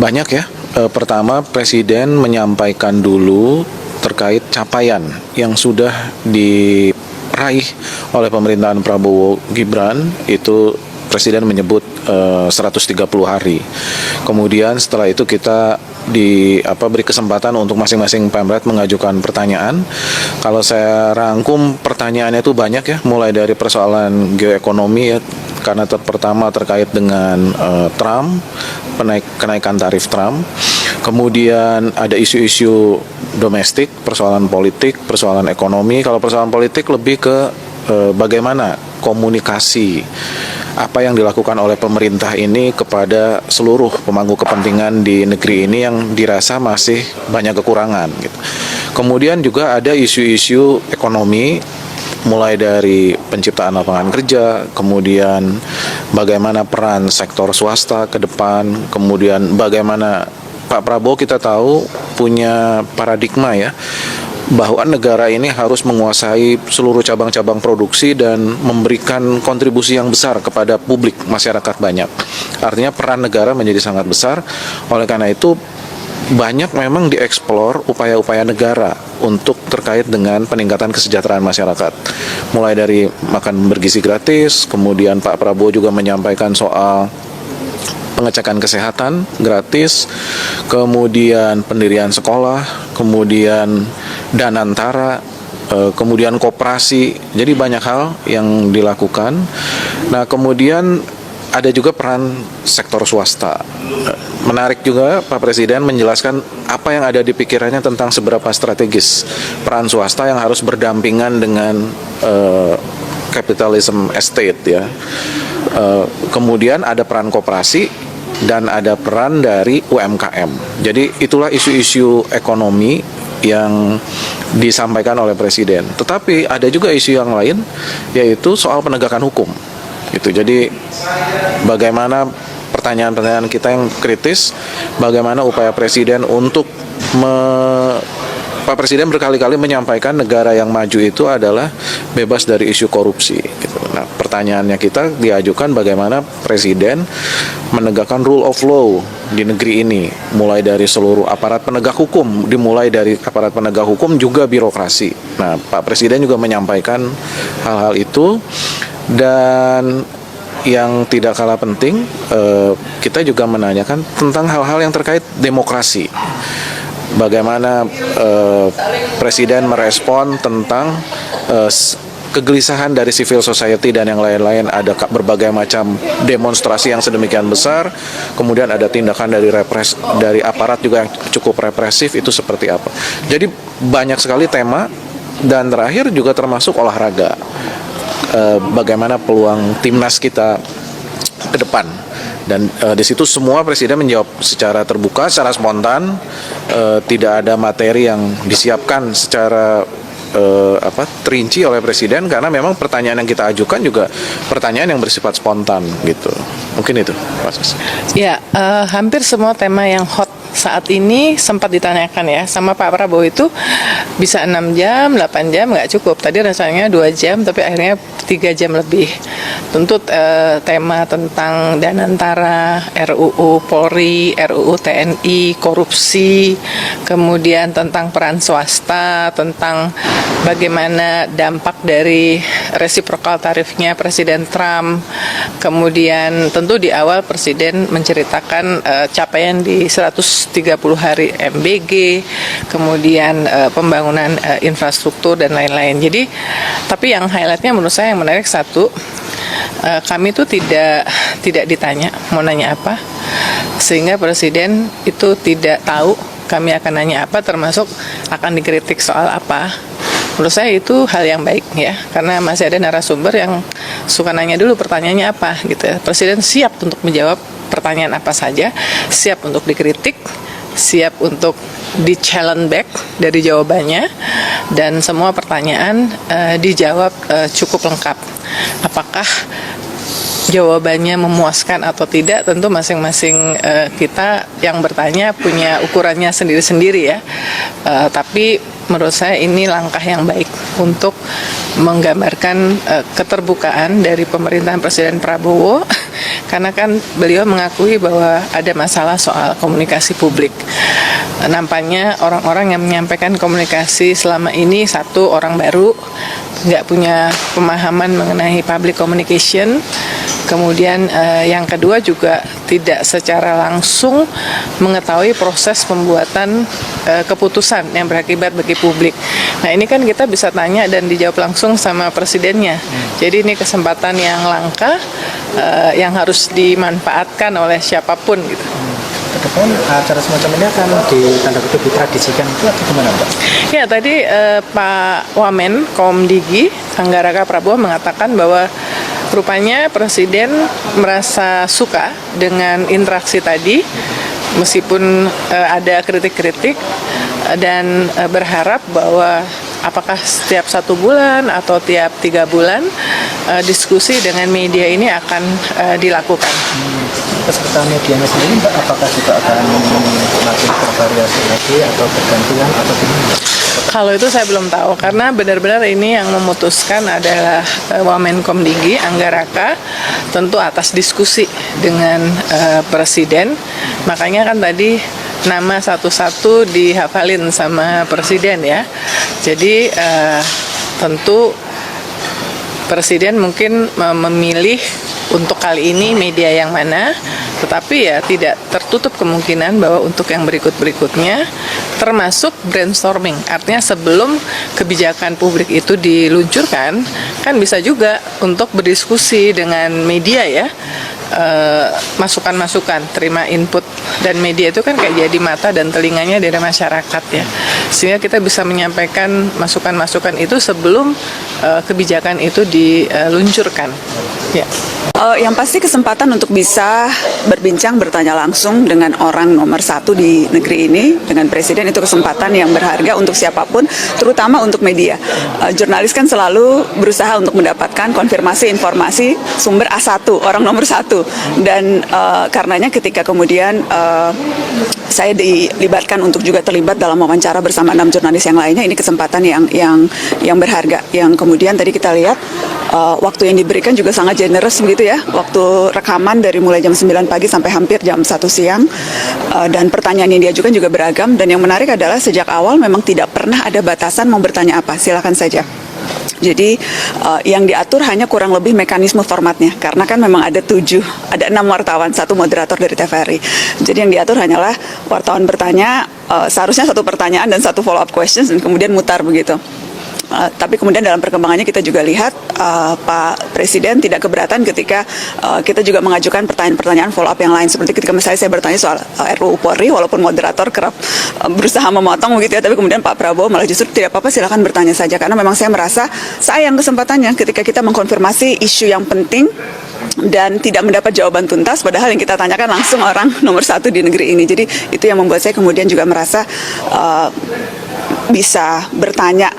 Banyak ya. Pertama, Presiden menyampaikan dulu terkait capaian yang sudah diraih oleh pemerintahan Prabowo Gibran. Itu Presiden menyebut 130 hari. Kemudian setelah itu kita beri kesempatan untuk masing-masing Pemret mengajukan pertanyaan. Kalau saya rangkum pertanyaannya itu banyak ya, mulai dari persoalan geoekonomi ya, karena pertama terkait dengan Trump, kenaikan tarif Trump. Kemudian ada isu-isu domestik, persoalan politik, persoalan ekonomi. Kalau persoalan politik lebih ke bagaimana komunikasi apa yang dilakukan oleh pemerintah ini kepada seluruh pemangku kepentingan di negeri ini yang dirasa masih banyak kekurangan gitu. Kemudian juga ada isu-isu ekonomi, mulai dari penciptaan lapangan kerja, kemudian bagaimana peran sektor swasta ke depan, kemudian bagaimana Pak Prabowo kita tahu punya paradigma ya, bahwa negara ini harus menguasai seluruh cabang-cabang produksi dan memberikan kontribusi yang besar kepada publik, masyarakat banyak. Artinya peran negara menjadi sangat besar. Oleh karena itu banyak memang dieksplor upaya-upaya negara untuk terkait dengan peningkatan kesejahteraan masyarakat. Mulai dari makan bergizi gratis, kemudian Pak Prabowo juga menyampaikan soal pengecekan kesehatan gratis, kemudian pendirian sekolah, kemudian danantara, kemudian koperasi. Jadi banyak hal yang dilakukan. Nah, kemudian ada juga peran sektor swasta. Menarik juga Pak Presiden menjelaskan apa yang ada di pikirannya tentang seberapa strategis peran swasta yang harus berdampingan dengan capitalism estate ya. Kemudian ada peran koperasi dan ada peran dari UMKM. Jadi itulah isu-isu ekonomi yang disampaikan oleh Presiden. Tetapi ada juga isu yang lain, yaitu soal penegakan hukum. Gitu. Jadi bagaimana pertanyaan-pertanyaan kita yang kritis, bagaimana upaya Presiden untuk Pak Presiden berkali-kali menyampaikan negara yang maju itu adalah bebas dari isu korupsi. Gitu. Nah, pertanyaannya kita diajukan bagaimana Presiden menegakkan rule of law di negeri ini, mulai dari seluruh aparat penegak hukum, dimulai dari aparat penegak hukum juga birokrasi. Nah, Pak Presiden juga menyampaikan hal-hal itu, dan yang tidak kalah penting, kita juga menanyakan tentang hal-hal yang terkait demokrasi. Bagaimana Presiden merespon tentang kegelisahan dari civil society dan yang lain-lain. Ada berbagai macam demonstrasi yang sedemikian besar, kemudian ada tindakan dari aparat juga yang cukup represif, itu seperti apa. Jadi banyak sekali tema, dan terakhir juga termasuk olahraga. Bagaimana peluang timnas kita ke depan. Dan di situ semua Presiden menjawab secara terbuka, secara spontan, tidak ada materi yang disiapkan secara terinci oleh Presiden, karena memang pertanyaan yang kita ajukan juga pertanyaan yang bersifat spontan gitu. Mungkin itu, Mas. Ya, hampir semua tema yang hot saat ini sempat ditanyakan ya sama Pak Prabowo. Itu bisa 6 jam, 8 jam nggak cukup. Tadi rasanya 2 jam, tapi akhirnya 3 jam lebih. Tentu tema tentang danantara, RUU Polri, RUU TNI, korupsi, kemudian tentang peran swasta, tentang bagaimana dampak dari reciprocal tarifnya Presiden Trump. Kemudian tentu di awal Presiden menceritakan capaian di 130 hari MBG, kemudian pembangunan infrastruktur dan lain-lain. Jadi, tapi yang highlightnya menurut saya yang menarik satu, kami itu tidak ditanya mau nanya apa, sehingga Presiden itu tidak tahu kami akan nanya apa, termasuk akan dikritik soal apa. Menurut saya itu hal yang baik ya, karena masih ada narasumber yang suka nanya dulu pertanyaannya apa gitu ya. Presiden siap untuk menjawab pertanyaan apa saja, siap untuk dikritik, siap untuk di-challenge back dari jawabannya, dan semua pertanyaan dijawab cukup lengkap. Apakah jawabannya memuaskan atau tidak, tentu masing-masing kita yang bertanya punya ukurannya sendiri-sendiri ya. Tapi menurut saya ini langkah yang baik untuk menggambarkan keterbukaan dari pemerintahan Presiden Prabowo karena kan beliau mengakui bahwa ada masalah soal komunikasi publik. Nampaknya orang-orang yang menyampaikan komunikasi selama ini, satu, orang baru, nggak punya pemahaman mengenai public communication. Kemudian yang kedua juga tidak secara langsung mengetahui proses pembuatan keputusan yang berakibat bagi publik. Nah, ini kan kita bisa tanya dan dijawab langsung sama presidennya. Jadi ini kesempatan yang langka yang harus dimanfaatkan oleh siapapun gitu. Ke depan acara semacam ini akan ditanda kutip ditradisikan itu atau gimana, Mbak? Ya, tadi Pak Wamen Komdigi Anggaraka Prabowo mengatakan bahwa rupanya Presiden merasa suka dengan interaksi tadi, meskipun ada kritik-kritik, dan berharap bahwa apakah setiap 1 bulan atau tiap 3 bulan diskusi dengan media ini akan dilakukan. Peserta medianya sendiri, Mbak, apakah juga akan makin bervariasi lagi atau bergantian atau gimana? Kalau itu saya belum tahu, karena benar-benar ini yang memutuskan adalah Wamenkomdigi Anggaraka, tentu atas diskusi dengan Presiden. Makanya kan tadi nama satu-satu dihafalin sama Presiden ya. Jadi tentu Presiden mungkin memilih untuk kali ini media yang mana, tetapi ya tidak tertutup kemungkinan bahwa untuk yang berikut-berikutnya termasuk brainstorming. Artinya sebelum kebijakan publik itu diluncurkan, kan bisa juga untuk berdiskusi dengan media ya, masukan-masukan, terima input, dan media itu kan kayak jadi mata dan telinganya dari masyarakat ya, sehingga kita bisa menyampaikan masukan-masukan itu sebelum kebijakan itu diluncurkan ya. Yang pasti kesempatan untuk bisa berbincang, bertanya langsung dengan orang nomor 1 di negeri ini, dengan Presiden, itu kesempatan yang berharga untuk siapapun, terutama untuk media. Jurnalis kan selalu berusaha untuk mendapatkan konfirmasi informasi sumber A1, orang nomor 1. Dan karenanya ketika kemudian saya dilibatkan untuk juga terlibat dalam wawancara bersama 6 jurnalis yang lainnya, ini kesempatan yang berharga. Yang kemudian tadi kita lihat waktu yang diberikan juga sangat generous begitu ya. Waktu rekaman dari mulai jam 9 pagi sampai hampir jam 1 siang. Dan pertanyaan yang diajukan juga beragam. Dan yang menarik adalah sejak awal memang tidak pernah ada batasan mau bertanya apa. Silakan saja. Jadi yang diatur hanya kurang lebih mekanisme formatnya, karena kan memang ada 6 wartawan, 1 moderator dari TVRI. Jadi yang diatur hanyalah wartawan bertanya, seharusnya 1 pertanyaan dan 1 follow up questions, dan kemudian mutar begitu. Tapi kemudian dalam perkembangannya kita juga lihat Pak Presiden tidak keberatan ketika kita juga mengajukan pertanyaan-pertanyaan follow up yang lain, seperti ketika misalnya saya bertanya soal RUU Polri, walaupun moderator kerap berusaha memotong begitu ya, tapi kemudian Pak Prabowo malah justru tidak apa-apa, silakan bertanya saja, karena memang saya merasa sayang kesempatannya ketika kita mengkonfirmasi isu yang penting dan tidak mendapat jawaban tuntas, padahal yang kita tanyakan langsung orang nomor 1 di negeri ini. Jadi itu yang membuat saya kemudian juga merasa bisa bertanya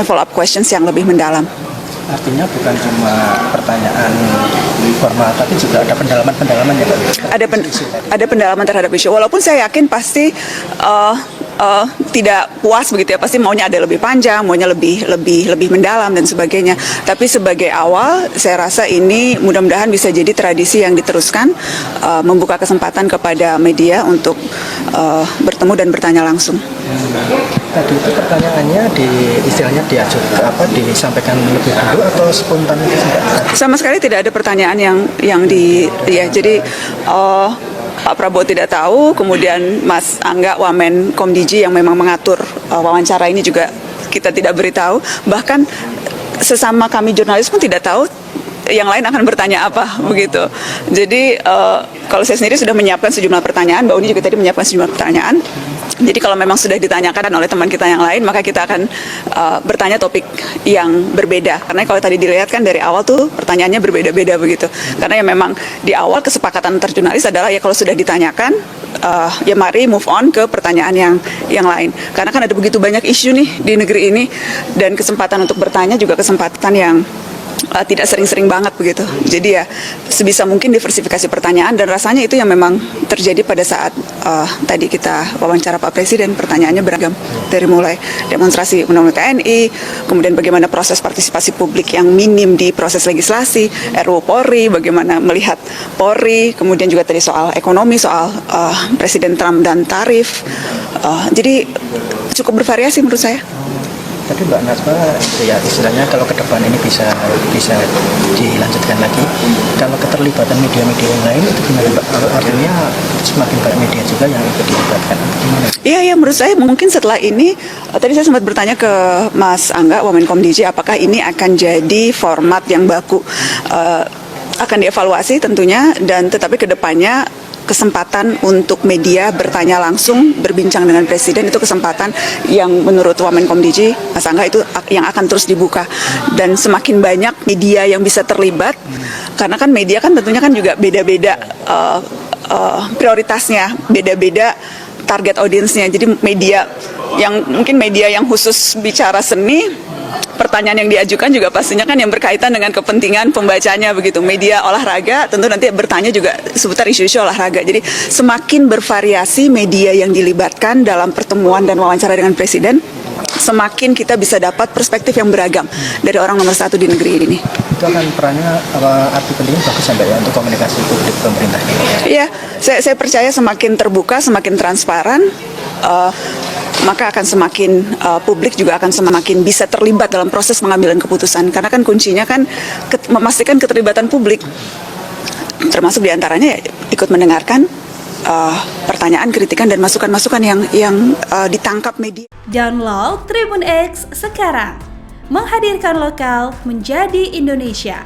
follow up questions yang lebih mendalam. Artinya bukan cuma pertanyaan formal, tapi juga ada pendalaman-pendalaman ya, Pak? Ada pendalaman terhadap isu. Walaupun saya yakin pasti tidak puas begitu ya, pasti maunya ada lebih panjang, maunya lebih mendalam dan sebagainya. Tapi sebagai awal, saya rasa ini mudah-mudahan bisa jadi tradisi yang diteruskan, membuka kesempatan kepada media untuk bertemu dan bertanya langsung. Tadi itu pertanyaannya istilahnya disampaikan lebih dulu atau spontan itu? Sama sekali tidak ada pertanyaan jadi Pak Prabowo tidak tahu, kemudian Mas Angga Wamenkomdigi yang memang mengatur wawancara ini juga kita tidak beritahu, bahkan sesama kami jurnalis pun tidak tahu yang lain akan bertanya apa begitu. Jadi kalau saya sendiri sudah menyiapkan sejumlah pertanyaan, Mbak Uni juga tadi menyiapkan sejumlah pertanyaan. Jadi kalau memang sudah ditanyakan oleh teman kita yang lain, maka kita akan bertanya topik yang berbeda. Karena kalau tadi dilihat kan dari awal tuh pertanyaannya berbeda-beda begitu. Karena ya memang di awal kesepakatan antar jurnalis adalah ya kalau sudah ditanyakan, ya mari move on ke pertanyaan yang lain. Karena kan ada begitu banyak isu nih di negeri ini, dan kesempatan untuk bertanya juga kesempatan tidak sering-sering banget begitu. Jadi ya sebisa mungkin diversifikasi pertanyaan, dan rasanya itu yang memang terjadi pada saat tadi kita wawancara Pak Presiden. Pertanyaannya beragam, dari mulai demonstrasi undang-undang TNI, kemudian bagaimana proses partisipasi publik yang minim di proses legislasi, RUU Polri, bagaimana melihat Polri, kemudian juga tadi soal ekonomi, soal Presiden Trump dan tarif. Jadi cukup bervariasi menurut saya. Tapi Mbak Nazma, ya istilahnya kalau ke depan ini bisa dilanjutkan lagi, kalau keterlibatan media-media yang lain itu gimana Mbak? Artinya semakin banyak media juga yang ikut dilibatkan. Gimana? Iya, mungkin saya mungkin setelah ini, tadi saya sempat bertanya ke Mas Angga, Wamenkom DG, apakah ini akan jadi format yang baku. Akan dievaluasi tentunya, dan tetapi ke depannya kesempatan untuk media bertanya langsung, berbincang dengan Presiden, itu kesempatan yang menurut Wamenkom DG, Mas Angga, itu yang akan terus dibuka. Dan semakin banyak media yang bisa terlibat, karena kan media kan tentunya kan juga beda-beda prioritasnya, beda-beda target audiensnya. Jadi media yang khusus bicara seni, pertanyaan yang diajukan juga pastinya kan yang berkaitan dengan kepentingan pembacanya begitu. Media olahraga tentu nanti bertanya juga seputar isu-isu olahraga. Jadi semakin bervariasi media yang dilibatkan dalam pertemuan dan wawancara dengan Presiden, semakin kita bisa dapat perspektif yang beragam dari orang nomor 1 di negeri ini. Itu akan perannya arti pentingnya bagus sampai ya untuk komunikasi publik pemerintah ini. Iya, saya percaya semakin terbuka, semakin transparan, maka akan semakin publik juga akan semakin bisa terlibat dalam proses pengambilan keputusan. Karena kan kuncinya kan memastikan keterlibatan publik, termasuk diantaranya ya, ikut mendengarkan pertanyaan, kritikan, dan masukan-masukan yang ditangkap media. Download Tribun X sekarang, menghadirkan lokal menjadi Indonesia.